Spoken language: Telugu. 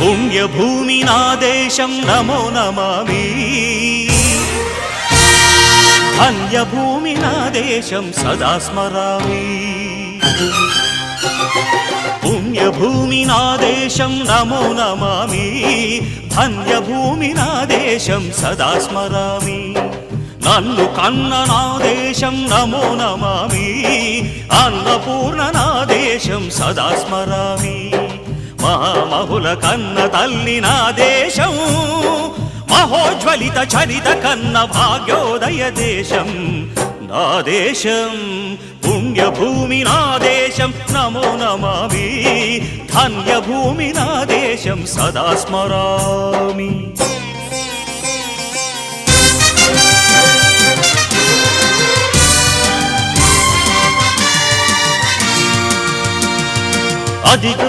పుణ్యభూమి నా దేశం నమో నమామి ధన్యభూమి నా దేశం సదా స్మరామి పుణ్యభూమి నా దేశం నమో నమామి ధన్యభూమి నా దేశం సదా స్మరామి నన్ను కన్న నా దేశం నమో నమామి అన్నపూర్ణ నా దేశం సదా స్మరామి మహామహుల కన్న తల్లి నా దేశం మహోజ్వలిత చరిత కన్న భాగ్యోదయ దేశం నా దేశం పుణ్యభూమి నా దేశం నమో నమామి ధన్యభూమి నా దేశం సదా స్మరామి అధిక